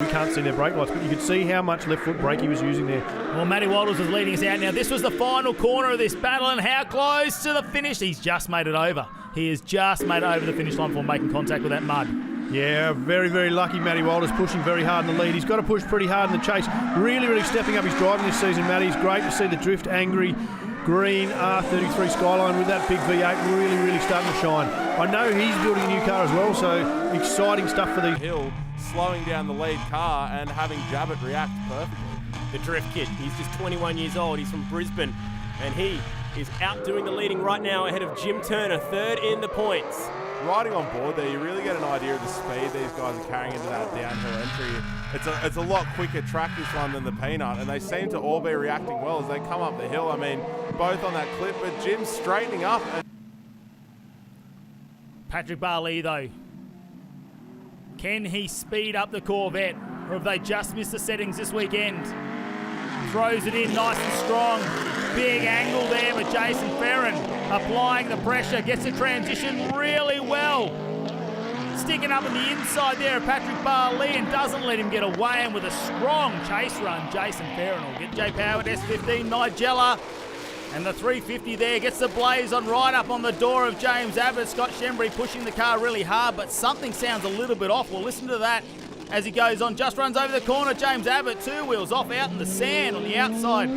you can't see their brake lights, but you could see how much left foot brake he was using there. Well, Matty Wildest was leading us out now. This was the final corner of this battle, and how close to the finish. He's just made it over. He has just made it over the finish line before making contact with that mud. Yeah, very, very lucky Matty Wildest, pushing very hard in the lead. He's got to push pretty hard in the chase. Really, really stepping up his driving this season, Matty. It's great to see the Drift Angry green R33 Skyline with that big V8 really, really starting to shine. I know he's building a new car as well, so exciting stuff for the hill, slowing down the lead car and having Jabbett react perfectly. The Drift Kid, he's just 21 years old. He's from Brisbane, and he is outdoing the leading right now ahead of Jim Turner, third in the points. Riding on board there, you really get an idea of the speed these guys are carrying into that downhill entry. It's a lot quicker track this one than the Peanut, and they seem to all be reacting well as they come up the hill. I mean, both on that clip, but Jim's straightening up. Patrick Barley, though. Can he speed up the Corvette, or have they just missed the settings this weekend? Throws it in nice and strong. Big angle there with Jason Ferrin applying the pressure, gets the transition really well. Sticking up on the inside there of Patrick Barley and doesn't let him get away, and with a strong chase run, Jason Ferrin will get J Power at S15, Nigella. And the 350 there gets the blaze on right up on the door of James Abbott. Scott Shembry pushing the car really hard, but something sounds a little bit off. We'll listen to that as he goes on. Just runs over the corner. James Abbott, two wheels off out in the sand on the outside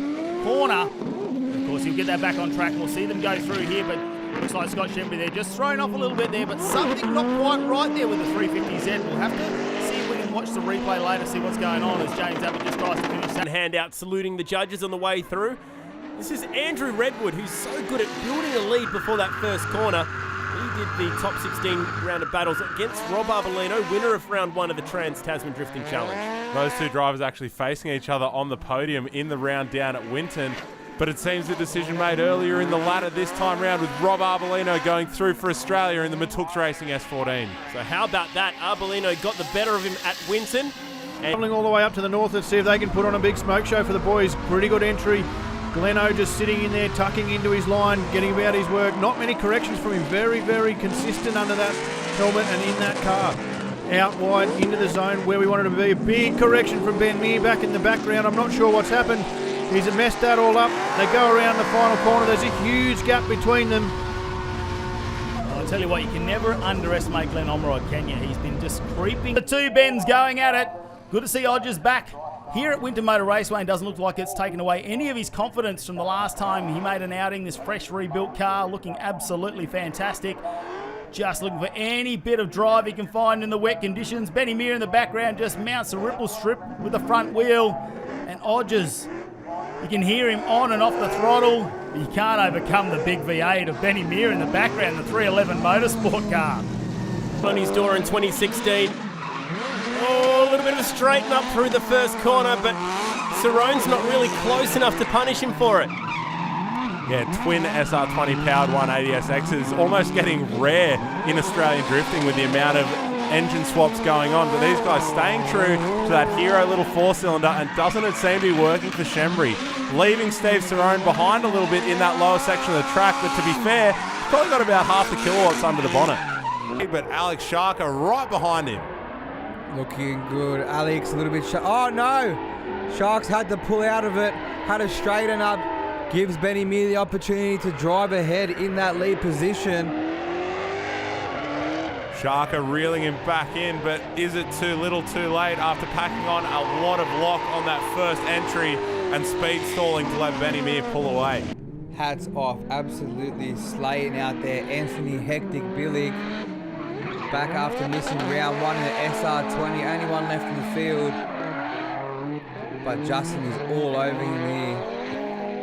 corner. Of course, he'll get that back on track. We'll see them go through here, but looks like Scott Shembry there just thrown off a little bit there, but something not quite right there with the 350Z. We'll have to see if we can watch the replay later, see what's going on as James Abbott just tries to finish that. Hand out saluting the judges on the way through. This is Andrew Redwood, who's so good at building a lead before that first corner. He did the top 16 round of battles against Rob Arbolino, winner of round one of the Trans-Tasman Drifting Challenge. Those two drivers actually facing each other on the podium in the round down at Winton. But it seems the decision made earlier in the ladder this time round with Rob Arbolino going through for Australia in the Matooks Racing S14. So how about that? Arbolino got the better of him at Winton. Travelling all the way up to the north, let's see if they can put on a big smoke show for the boys. Pretty good entry. Gleno just sitting in there, tucking into his line, getting about his work. Not many corrections from him. Very, very consistent under that helmet and in that car. Out wide into the zone where we wanted to be. A big correction from Ben Meir back in the background. I'm not sure what's happened. He's messed that all up. They go around the final corner. There's a huge gap between them. I'll tell you what, you can never underestimate Glenn Omrod, can you? He's been just creeping. The two Bens going at it. Good to see Odgers back here at Winton Motor Raceway, and doesn't look like it's taken away any of his confidence from the last time he made an outing. This fresh rebuilt car looking absolutely fantastic. Just looking for any bit of drive he can find in the wet conditions. Benny Meir in the background just mounts a ripple strip with the front wheel. And Odgers, you can hear him on and off the throttle. But you can't overcome the big V8 of Benny Meir in the background, the 311 motorsport car. On his door in 2016. Oh, a little bit of a straighten up through the first corner, but Cerrone's not really close enough to punish him for it. Yeah, twin SR20 powered 180SXs almost getting rare in Australian drifting with the amount of engine swaps going on, but these guys staying true to that hero little four-cylinder, and doesn't it seem to be working for Shembry, leaving Steve Cerrone behind a little bit in that lower section of the track, but to be fair, probably got about half the kilowatts under the bonnet. But Alex Sharker right behind him. Looking good. Alex a little bit oh no! Sharks had to pull out of it, had to straighten up, gives Benny Meir the opportunity to drive ahead in that lead position. Sharker reeling him back in, but is it too little too late after packing on a lot of lock on that first entry and speed stalling to let Benny Meir pull away? Hats off, absolutely slaying out there. Anthony Hectic Billig back after missing round one in the SR20, only one left in the field. But Justin is all over him here.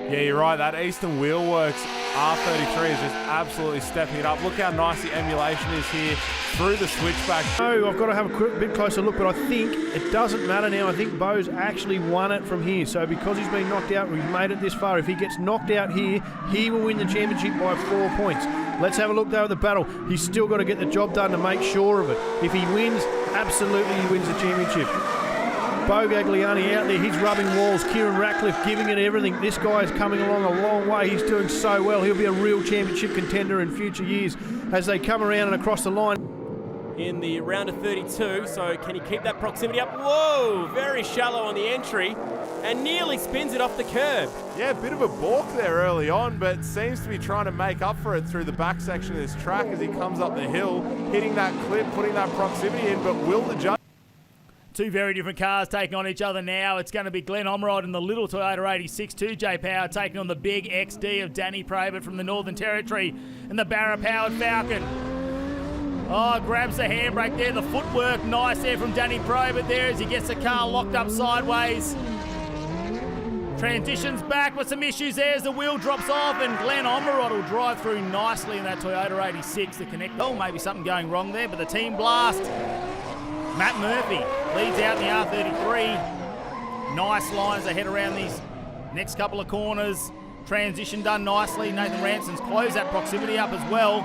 Yeah, you're right. That Eastern Wheelworks R33 is just absolutely stepping it up. Look how nice the emulation is here through the switchback. Oh, I've got to have a bit closer look, but I think it doesn't matter now. I think Bo's actually won it from here. So because he's been knocked out, we've made it this far. If he gets knocked out here, he will win the championship by 4 points. Let's have a look though at the battle. He's still got to get the job done to make sure of it. If he wins, absolutely he wins the championship. Bo Gagliani out there, he's rubbing walls. Kieran Ratcliffe giving it everything. This guy is coming along a long way. He's doing so well. He'll be a real championship contender in future years as they come around and across the line. in the round of 32. So can he keep that proximity up? Whoa, very shallow on the entry and nearly spins it off the curb. Yeah, a bit of a balk there early on, but seems to be trying to make up for it through the back section of this track as he comes up the hill, hitting that clip, putting that proximity in, but will the judge... Two very different cars taking on each other now. It's going to be Glenn Omrod in the little Toyota 86 2J Power taking on the big XD of Danny Probert from the Northern Territory and the Barra-powered Falcon. Oh, grabs the handbrake there. The footwork nice there from Danny Probert there as he gets the car locked up sideways. Transitions back with some issues there as the wheel drops off, and Glenn Omrod will drive through nicely in that Toyota 86 to connect. Oh, maybe something going wrong there, but the team blast. Matt Murphy leads out in the R33. Nice lines ahead around these next couple of corners. Transition done nicely. Nathan Ranson's closed that proximity up as well.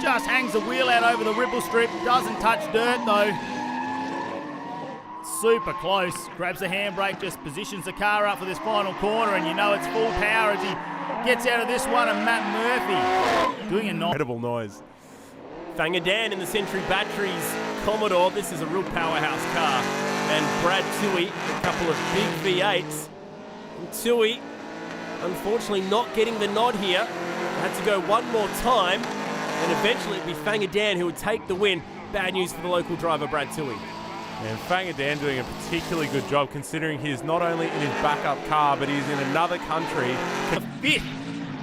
Just hangs the wheel out over the ripple strip. Doesn't touch dirt though. Super close. Grabs the handbrake, just positions the car up for this final corner, and you know it's full power as he gets out of this one. And Matt Murphy doing a incredible noise. Fanger Dan in the Century Batteries Commodore. This is a real powerhouse car. And Brad Toohey, a couple of big V8s. And Toohey, unfortunately, not getting the nod here. Had to go one more time, and eventually it'd be Fanger Dan who would take the win. Bad news for the local driver, Brad Toohey. And Fanger Dan doing a particularly good job considering he's not only in his backup car, but he's in another country. Fifth.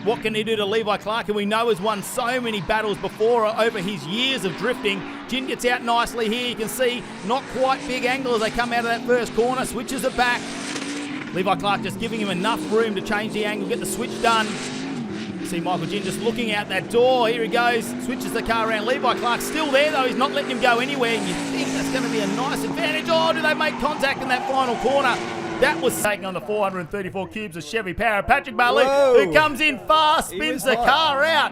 What can he do to Levi Clark, who we know has won so many battles before over his years of drifting? Jin gets out nicely here. You can see not quite big angle as they come out of that first corner. Switches it back. Levi Clark just giving him enough room to change the angle, get the switch done. See Michael Jin just looking out that door. Here he goes. Switches the car around. Levi Clark still there, though. He's not letting him go anywhere. You think that's going to be a nice advantage. Oh, do they make contact in that final corner? That was taking on the 434 cubes of Chevy Power. Patrick Barley, who comes in fast, spins the car out.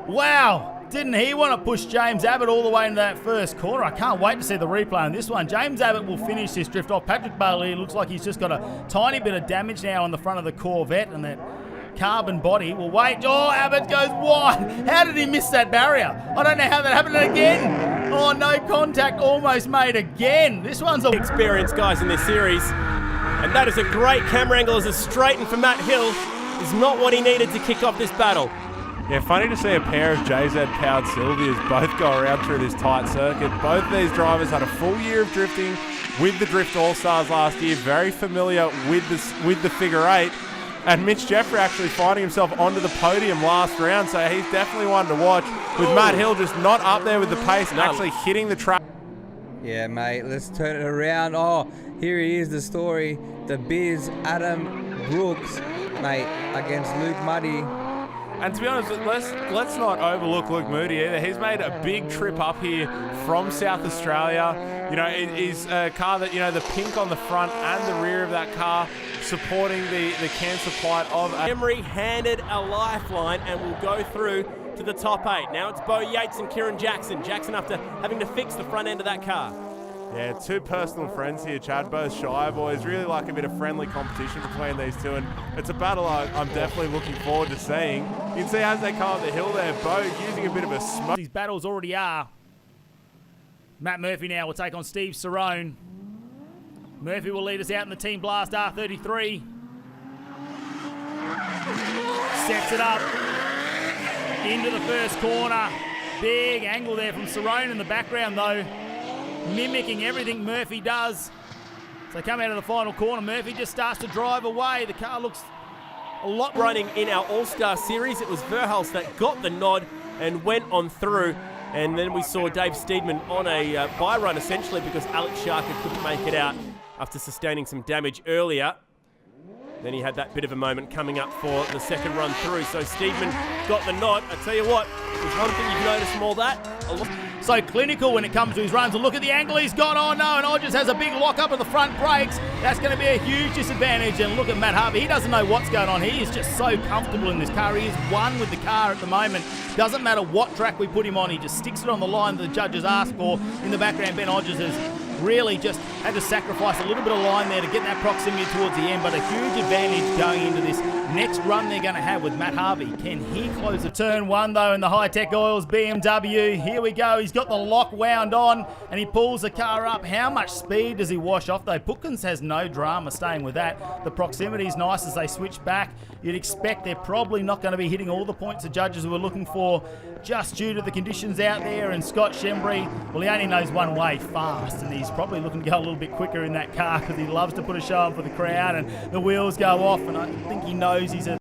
Wow. Didn't he want to push James Abbott all the way into that first corner? I can't wait to see the replay on this one. James Abbott will finish this drift off. Patrick Barley looks like he's just got a tiny bit of damage now on the front of the Corvette, and that carbon body will wait. Oh, Abbott goes wide. How did he miss that barrier? I don't know how that happened again. Oh, no contact almost made again. This one's a experienced guys in this series. And that is a great camera angle as a straighten for Matt Hill is not what he needed to kick off this battle. Yeah, funny to see a pair of JZ-powered Sylvias both go around through this tight circuit. Both of these drivers had a full year of drifting with the Drift All-Stars last year, very familiar with the figure eight. And Mitch Jeffrey actually finding himself onto the podium last round, so he's definitely one to watch. With Matt Hill just not up there with the pace and actually hitting the track. Yeah, mate, let's turn it around. Oh, here he is, the story. The Biz, Adam Brooks, mate, against Luke Muddy. And to be honest, let's not overlook Luke Moody either. He's made a big trip up here from South Australia. You know, it is a car that, you know, the pink on the front and the rear of that car supporting the cancer plight of... Emery handed a lifeline and will go through to the top eight. Now it's Bo Yates and Kieran Jackson. Jackson after having to fix the front end of that car. Yeah, two personal friends here, Chad, both Shire boys. Really like a bit of friendly competition between these two, and it's a battle I'm definitely looking forward to seeing. You can see as they come up the hill there, Bo using a bit of a smoke. These battles already are. Matt Murphy now will take on Steve Cerrone. Murphy will lead us out in the Team Blast R33. Sets it up into the first corner. Big angle there from Cerrone in the background though, mimicking everything Murphy does. So come out of the final corner, Murphy just starts to drive away. The car looks a lot running in our All-Star Series. It was Verhulst that got the nod and went on through. And then we saw Dave Steedman on a bye run essentially because Alex Sharker couldn't make it out after sustaining some damage earlier. Then he had that bit of a moment coming up for the second run through. So Steedman got the nod. I tell you what, there's one thing you've noticed from all that. So clinical when it comes to his runs. And look at the angle he's got. Oh no, and Odgers has a big lock up of the front brakes. That's going to be a huge disadvantage. And look at Matt Harvey. He doesn't know what's going on. He is just so comfortable in this car. He is one with the car at the moment. Doesn't matter what track we put him on. He just sticks it on the line that the judges ask for. In the background, Ben Odgers has really just had to sacrifice a little bit of line there to get that proximity towards the end, but a huge advantage going into this next run they're going to have with Matt Harvey. Can he close the turn one, though, in the High-Tech Oils BMW? Here we go. He's got the lock wound on, and he pulls the car up. How much speed does he wash off, though? Putkins has no drama staying with that. The proximity is nice as they switch back. You'd expect they're probably not going to be hitting all the points the judges were looking for just due to the conditions out there. And Scott Shembry, well, he only knows one way, fast, and he's probably looking to go a little bit quicker in that car because he loves to put a show on for the crowd, and the wheels go off, and I think he knows he's a